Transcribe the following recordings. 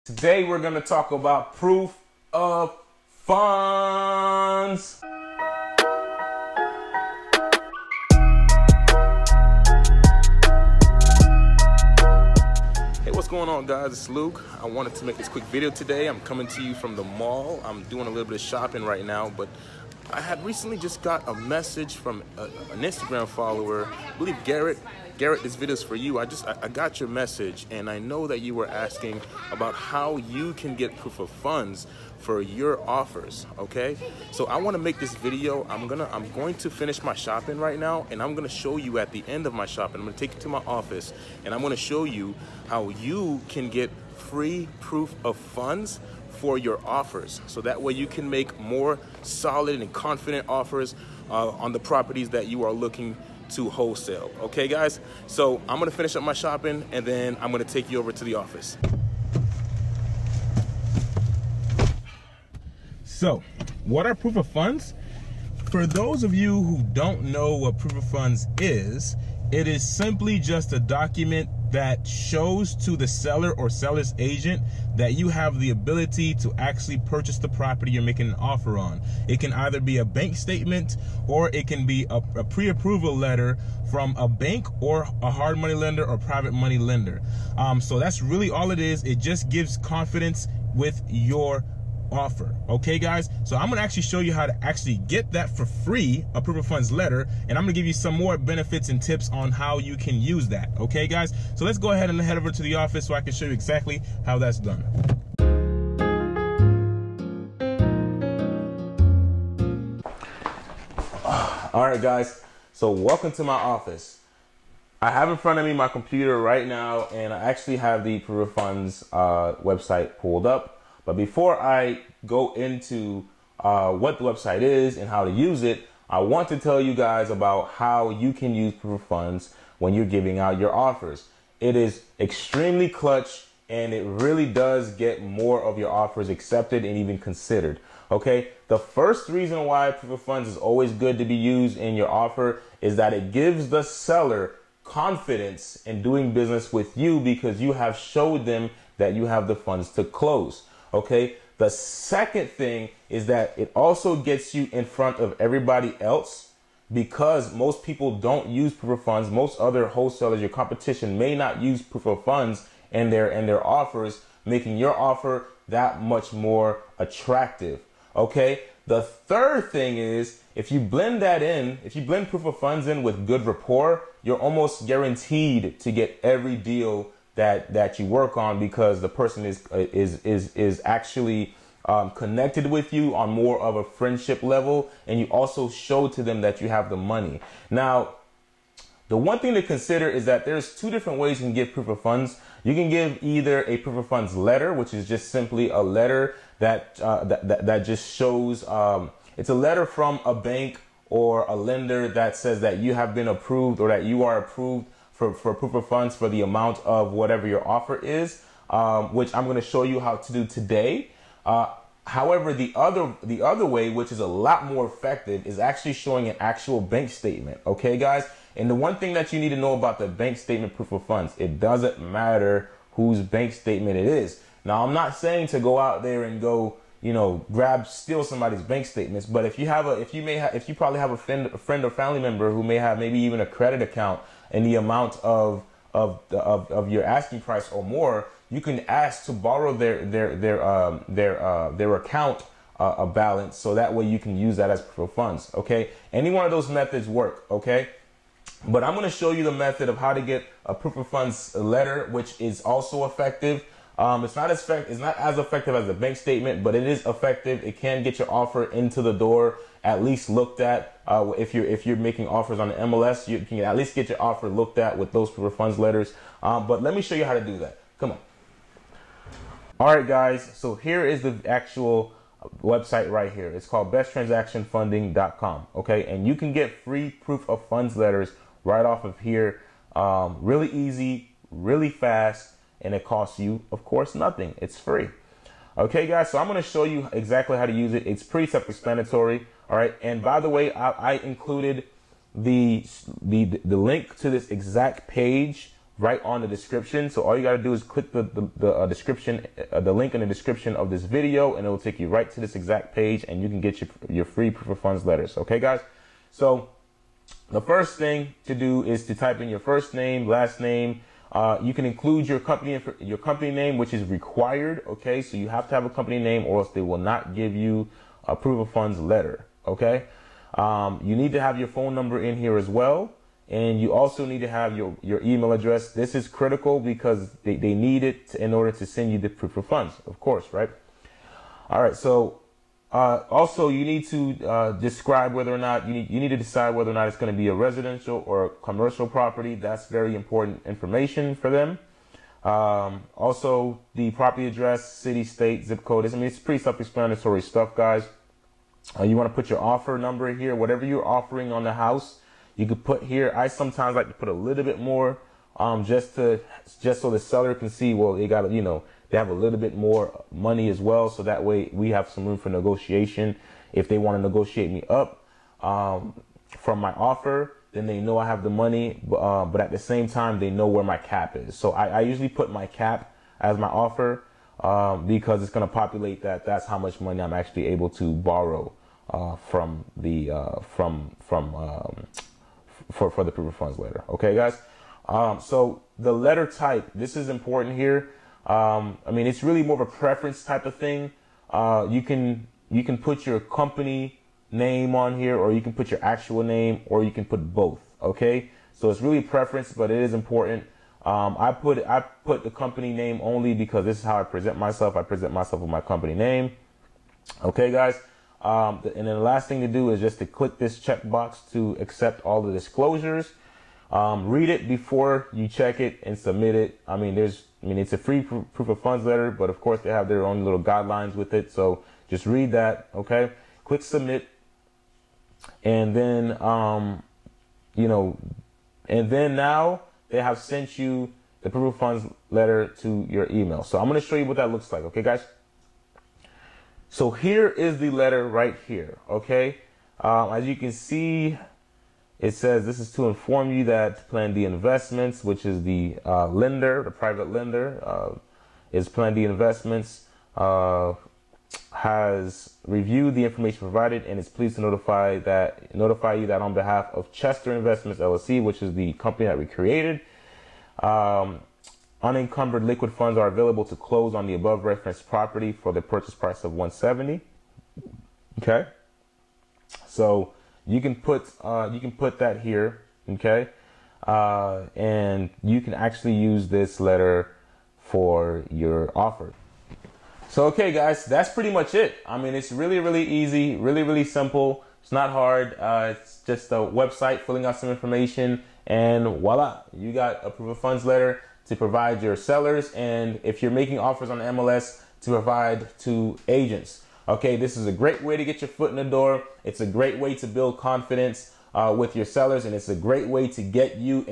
Today we're going to talk about proof of funds. Hey, what's going on, guys? It's Luke. I wanted to make this quick video today. I'm coming to you from the mall. I'm doing a little bit of shopping right now, but I had recently just got a message from an Instagram follower. I believe Garrett, this video is for you. I got your message, and I know that you were asking about how you can get proof of funds for your offers. Okay, so I want to make this video. I'm going to finish my shopping right now, and I'm going to show you at the end of my shopping. I'm going to take you to my office, and I'm going to show you how you can get free proof of funds for your offers, so that way you can make more solid and confident offers on the properties that you are looking to wholesale. Okay, guys, so I'm gonna finish up my shopping, and then I'm gonna take you over to the office. So what are proof of funds? For those of you who don't know what proof of funds is, it is simply just a document that shows to the seller or seller's agent that you have the ability to actually purchase the property you're making an offer on. It can either be a bank statement, or it can be a pre-approval letter from a bank or a hard money lender or private money lender. So that's really all it is. It just gives confidence with your offer. Okay, guys, so I'm gonna actually show you how to actually get that for free, a proof of funds letter, and I'm gonna give you some more benefits and tips on how you can use that. Okay, guys, so let's go ahead and head over to the office so I can show you exactly how that's done. All right, guys, so welcome to my office. I have in front of me my computer right now, and I actually have the proof of funds website pulled up. But before I go into what the website is and how to use it, I want to tell you guys about how you can use proof of funds when you're giving out your offers. It is extremely clutch, and it really does get more of your offers accepted and even considered. Okay, the first reason why proof of funds is always good to be used in your offer is that it gives the seller confidence in doing business with you because you have showed them that you have the funds to close. Okay, the second thing is that it also gets you in front of everybody else, because most people don't use proof of funds. Most other wholesalers, your competition, may not use proof of funds in their offers, making your offer that much more attractive. Okay, the third thing is, if you blend proof of funds in with good rapport, you're almost guaranteed to get every deal that you work on, because the person is actually connected with you on more of a friendship level, and you also show to them that you have the money. Now, the one thing to consider is that there's two different ways you can give proof of funds. You can give either a proof of funds letter, which is just simply a letter that just shows it's a letter from a bank or a lender that says that you have been approved, or that you are approved for proof of funds for the amount of whatever your offer is, which I'm going to show you how to do today. However, the other way, which is a lot more effective, is actually showing an actual bank statement. Okay, guys? And the one thing that you need to know about the bank statement proof of funds, it doesn't matter whose bank statement it is. Now, I'm not saying to go out there and go, steal somebody's bank statements, but if you probably have a friend or family member who may have maybe even a credit account and the amount of your asking price or more, you can ask to borrow their account a balance, so that way you can use that as proof of funds. Okay, any one of those methods work. Okay, but I'm going to show you the method of how to get a proof of funds letter, which is also effective. It's not as effective as the bank statement, but it is effective. It can get your offer into the door, at least looked at. If you're making offers on the MLS, you can at least get your offer looked at with those proof of funds letters. But let me show you how to do that. Come on. All right, guys. So here is the actual website right here. It's called besttransactionfunding.com. Okay, and you can get free proof of funds letters right off of here. Really easy, really fast. And it costs you, of course, nothing. It's free. Okay, guys, so I'm going to show you exactly how to use it. It's pretty self-explanatory. All right. And by the way, I included the link to this exact page right on the description. So all you got to do is click the description, the link in the description of this video, and it will take you right to this exact page, and you can get your free proof of funds letters. Okay, guys? So the first thing to do is to type in your first name, last name. You can include your company name, which is required. Okay, so you have to have a company name, or else they will not give you a proof of funds letter. Okay, you need to have your phone number in here as well, and you also need to have your email address. This is critical because they need it in order to send you the proof of funds, of course, right? All right, so also you need to describe whether or not you need to decide whether or not it's going to be a residential or a commercial property. That's very important information for them. Also the property address, city, state, zip code. I mean, it's pretty self-explanatory stuff, guys. You want to put your offer number here, whatever you're offering on the house, you could put here. I sometimes like to put a little bit more, just so the seller can see, well, they got, you know, they have a little bit more money as well. So that way we have some room for negotiation. If they want to negotiate me up, from my offer, then they know I have the money, but at the same time, they know where my cap is. So I usually put my cap as my offer, because it's going to populate that's how much money I'm actually able to borrow for the proof of funds letter. Okay, guys. So the letter type, this is important here. I mean, it's really more of a preference type of thing. You can put your company name on here, or you can put your actual name, or you can put both. Okay, so it's really preference, but it is important. I put the company name only because this is how I present myself. I present myself with my company name. Okay, guys. And then the last thing to do is just to click this checkbox to accept all the disclosures. Read it before you check it and submit it. I mean, it's a free proof of funds letter, but of course they have their own little guidelines with it. So just read that. Okay, click submit, and then and then now they have sent you the proof of funds letter to your email. So I'm going to show you what that looks like. Okay, guys. So here is the letter right here. Okay, as you can see, it says this is to inform you that Plan D Investments, which is the lender, the private lender, is Plan D Investments, has reviewed the information provided and is pleased to notify you that on behalf of Chester Investments LLC, which is the company that we created, unencumbered liquid funds are available to close on the above referenced property for the purchase price of $170. Okay, so you can put that here. Okay, and you can actually use this letter for your offer. So, okay, guys, that's pretty much it. I mean, it's really, really easy, really, really simple. It's not hard. It's just a website filling out some information, and voila, you got a proof of funds letter to provide your sellers. And if you're making offers on the MLS, to provide to agents. Okay, this is a great way to get your foot in the door. It's a great way to build confidence with your sellers, and it's a great way to get you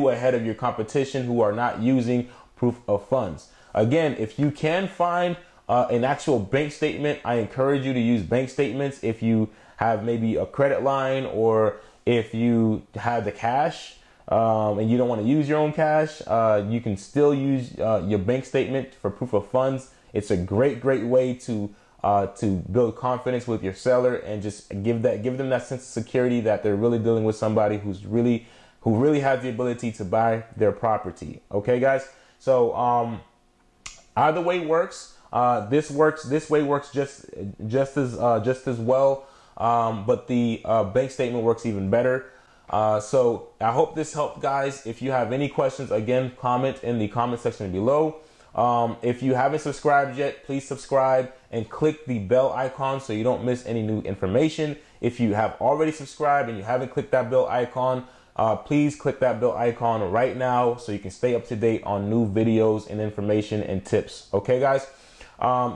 ahead of your competition who are not using proof of funds. Again, if you can find an actual bank statement, I encourage you to use bank statements. If you have maybe a credit line, or if you have the cash and you don't want to use your own cash, you can still use your bank statement for proof of funds. It's a great way to build confidence with your seller, and just give them that sense of security that they're really dealing with somebody who really has the ability to buy their property. Okay, guys. So either way works. This way works just as well. But the bank statement works even better. So I hope this helped, guys. If you have any questions, again, comment in the comment section below. If you haven't subscribed yet, please subscribe and click the bell icon so you don't miss any new information. If you have already subscribed and you haven't clicked that bell icon, please click that bell icon right now so you can stay up to date on new videos and information and tips. Okay, guys?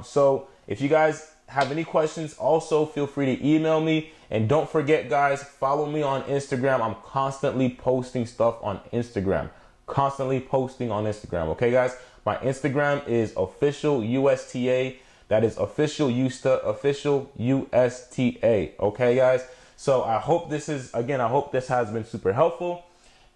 So if you guys have any questions, also feel free to email me. And don't forget, guys, follow me on Instagram. I'm constantly posting stuff on Instagram. Okay, guys? My Instagram is official USTA. That is official USTA. Okay, guys? So I hope this has been super helpful.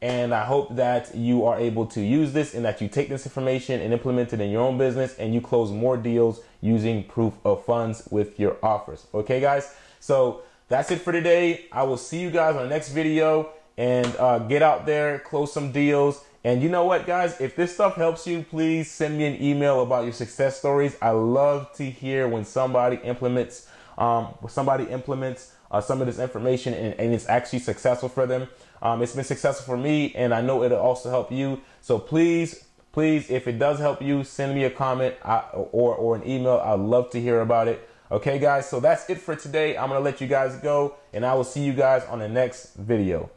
And I hope that you are able to use this and that you take this information and implement it in your own business and you close more deals using proof of funds with your offers. Okay, guys? So that's it for today. I will see you guys on the next video, and get out there, close some deals. And you know what, guys? If this stuff helps you, please send me an email about your success stories. I love to hear when somebody implements some of this information and it's actually successful for them. It's been successful for me, and I know it'll also help you. So please, if it does help you, send me a comment or an email. I'd love to hear about it. Okay, guys, so that's it for today. I'm going to let you guys go, and I will see you guys on the next video.